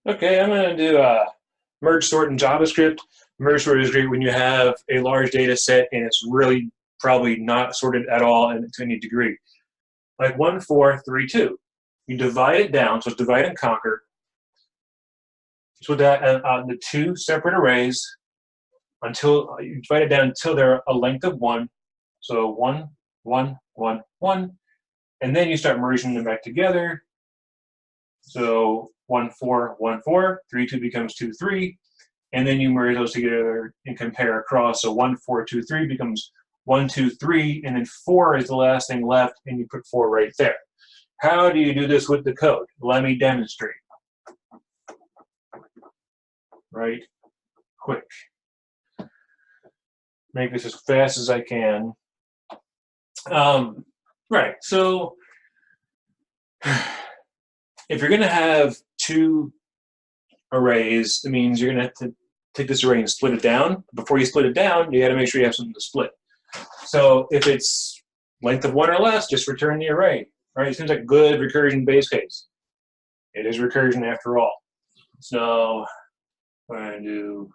Okay, I'm going to do merge sort in JavaScript. Merge sort is great when you have a large data set and it's really probably not sorted at all and to any degree. Like 1, 4, 3, 2. You divide it down, so it's divide and conquer. So that the two separate arrays until you divide it down until they're a length of 1. So 1, 1, 1, 1. And then you start merging them back together. So 1, 4, 1, 4, 3, 2 becomes 2, 3. And then you merge those together and compare across. So 1, 4, 2, 3 becomes 1, 2, 3, and then 4 is the last thing left, and you put 4 right there. How do you do this with the code? Let me demonstrate. Right quick. Make this as fast as I can. Right, so if you're going to have two arrays, it means you're going to have to take this array and split it down. Before you split it down, you got to make sure you have something to split. So if it's length of 1 or less, just return the array. Right? It seems like a good recursion base case. It is recursion after all. So we're going to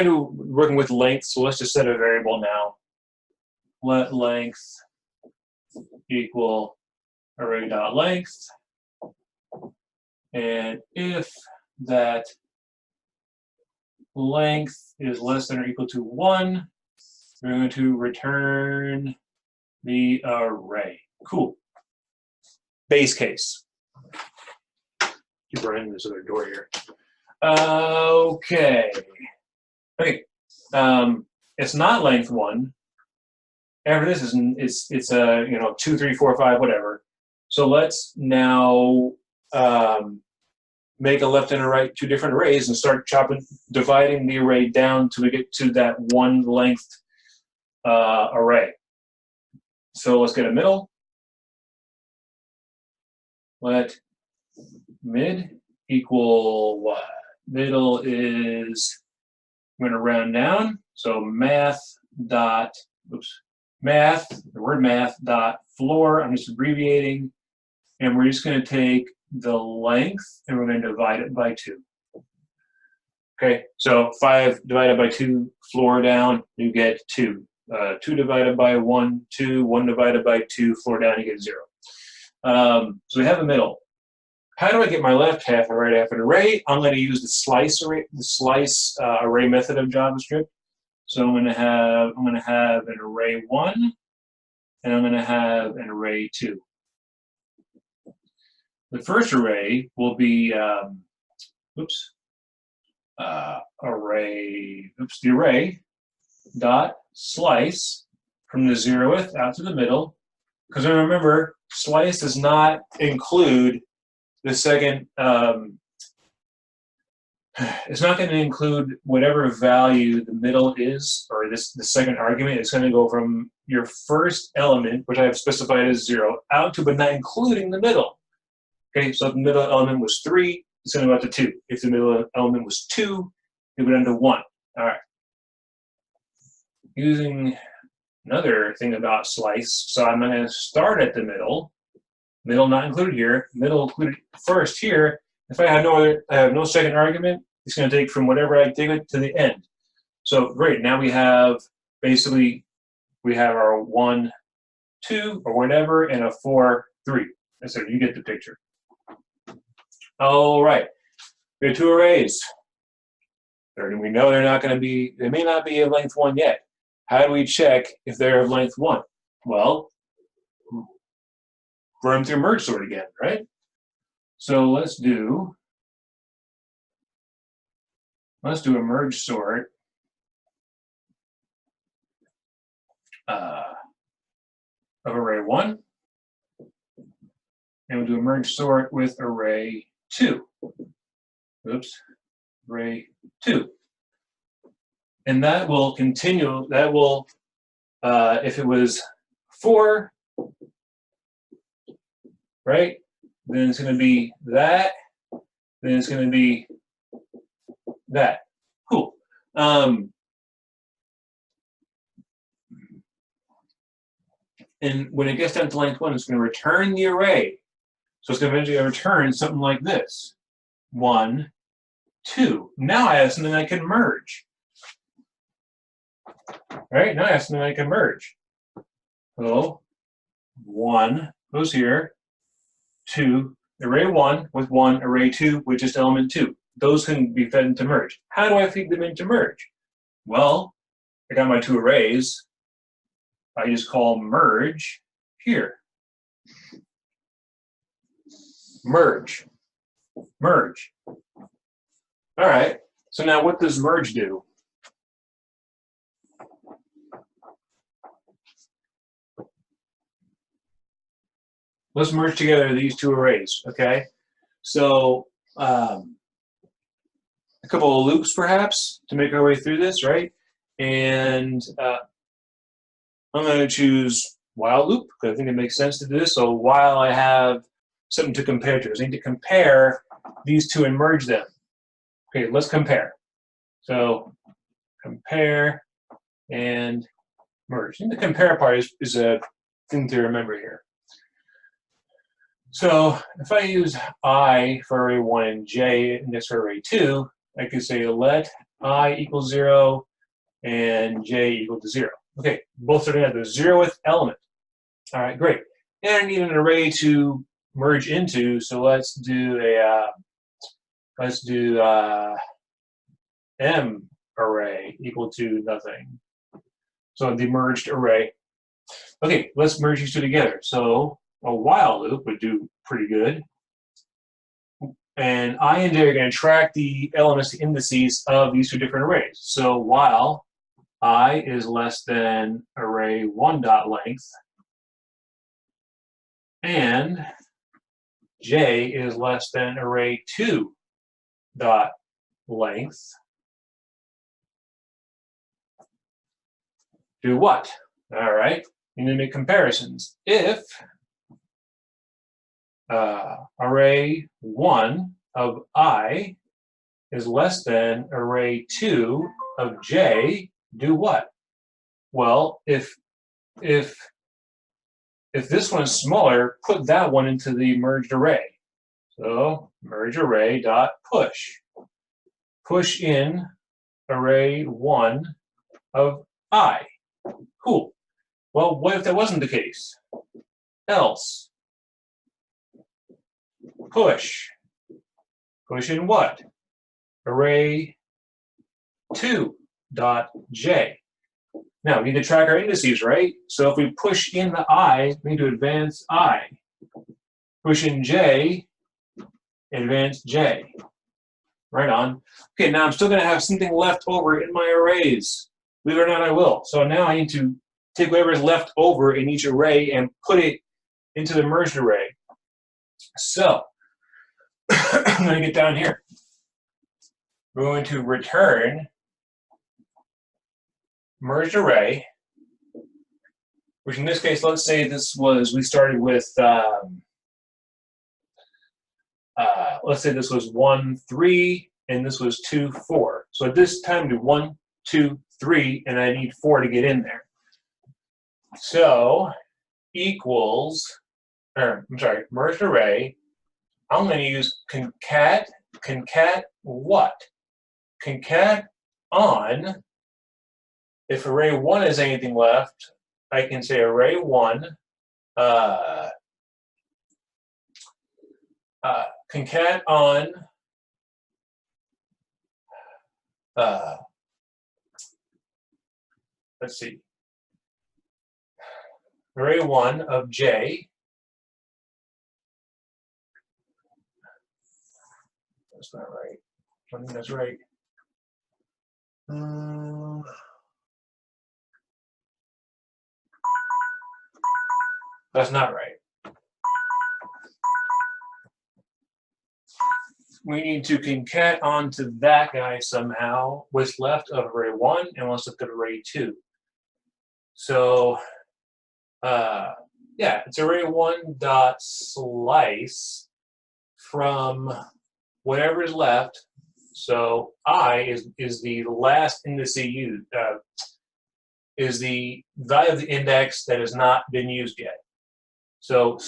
do working with length. So let's just set a variable now. Let length equal array.length. And if that length is less than or equal to 1, we're going to return the array. Cool. Base case. Keep running this other door here. Okay. Okay. It's not length 1. After this it's 2, 3, 4, 5, whatever. So let's now make a left and a right, two different arrays, and start dividing the array down till we get to that one length array. So let's get a middle. Let mid equal what? Middle is, I'm going to round down. So math, the word math dot floor, I'm just abbreviating, and we're just going to take the length and we're going to divide it by 2. Okay, so 5 divided by 2 floor down, you get 2. 2 divided by 1, 2. 1 divided by 2 floor down, you get 0. So we have a middle. How do I get my left half and right half an array? I'm going to use the slice array method of JavaScript. So I'm going to have an array 1, and I'm going to have an array 2. The first array will be the array dot slice from the 0th out to the middle. Because remember, slice does not include the second. It's not going to include whatever value the middle is, or the second argument. It's going to go from your first element, which I have specified as 0, out to, but not including the middle. Okay, so if the middle element was 3, it's going to go out to 2. If the middle element was 2, it would end to 1. All right. Using another thing about slice, so I'm going to start at the middle. Middle not included here. Middle included first here. If I have no second argument, it's going to take from whatever I take it to the end. So great. Now we have basically our 1, 2 or whatever, and a 4, 3. And so you get the picture. All right. We have 2 arrays. We know they're not going to be. They may not be of length 1 yet. How do we check if they're of length 1? Well, run through merge sort again, right? So let's do a merge sort of array 1, and we'll do a merge sort with array 2. Oops, array 2. And that will continue, that will, if it was 4, right, then it's going to be that, then it's going to be that. Cool. And when it gets down to length 1, it's going to return the array. So it's going to eventually return something like this. 1, 2. Now I have something I can merge. Right? Now I have something I can merge. So 1 goes here. 2, array 1 with 1, array 2 with just element 2. Those can be fed into merge. How do I feed them into merge? Well, I got my 2 arrays. I just call merge here. Merge. Merge. All right. So now what does merge do? Let's merge together these 2 arrays, okay? So a couple of loops perhaps to make our way through this, right? And I'm going to choose while loop because I think it makes sense to do this. So while I have something to compare to, I need to compare these 2 and merge them. Okay, let's compare. So compare and merge. And the compare part is a thing to remember here. So if I use I for array 1 and j index for array 2, I could say let I equal 0 and j equal to 0. Okay, both are going to have the 0th element. All right, great. And I need an array to merge into, so let's do m array equal to nothing. So the merged array. Okay, let's merge these 2 together. So a while loop would do pretty good. And I and j are going to track the elements, the indices of these 2 different arrays. So while I is less than array 1 dot length, and j is less than array 2 dot length, do what? All right, you need to make comparisons. If array 1 of I is less than array 2 of j, do what? Well, if this one is smaller, put that one into the merged array. So merge array dot push. Push in array 1 of I. Cool. Well, what if that wasn't the case? Else push. Push in what? Array 2 dot j. Now, we need to track our indices, right? So if we push in the I, we need to advance I. Push in j, advance j. Right on. Okay, now I'm still going to have something left over in my arrays. Believe it or not, I will. So now I need to take whatever is left over in each array and put it into the merged array. So I'm going to get down here. We're going to return merged array, which in this case, let's say this was, we started with, let's say this was 1, 3, and this was 2, 4. So at this time, do 1, 2, 3, and I need 4 to get in there. So equals, or I'm sorry, merged array. I'm going to use concat what? Concat on. If array 1 is anything left, I can say array 1 concat on let's see, array 1 of j. That's not right. I think that's right. That's not right. We need to concat onto that guy somehow, what's left of array 1 and what's left of array 2. So, yeah, it's array 1 dot slice from whatever is left. So I is the last index used, is the value of the index that has not been used yet. So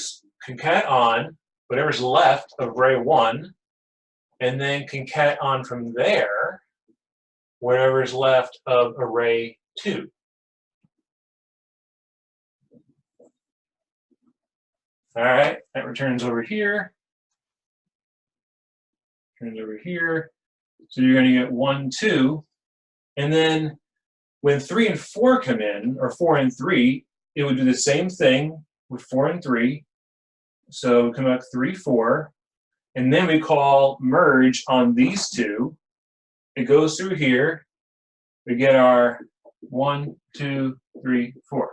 concat on whatever's left of array 1, and then concat on from there whatever's left of array 2. All right, that returns over here. Turns over here. So you're going to get 1, 2. And then when 3 and 4 come in, or 4 and 3, it would do the same thing with 4 and 3. So we come up 3, 4. And then we call merge on these two. It goes through here. We get our 1, 2, 3, 4.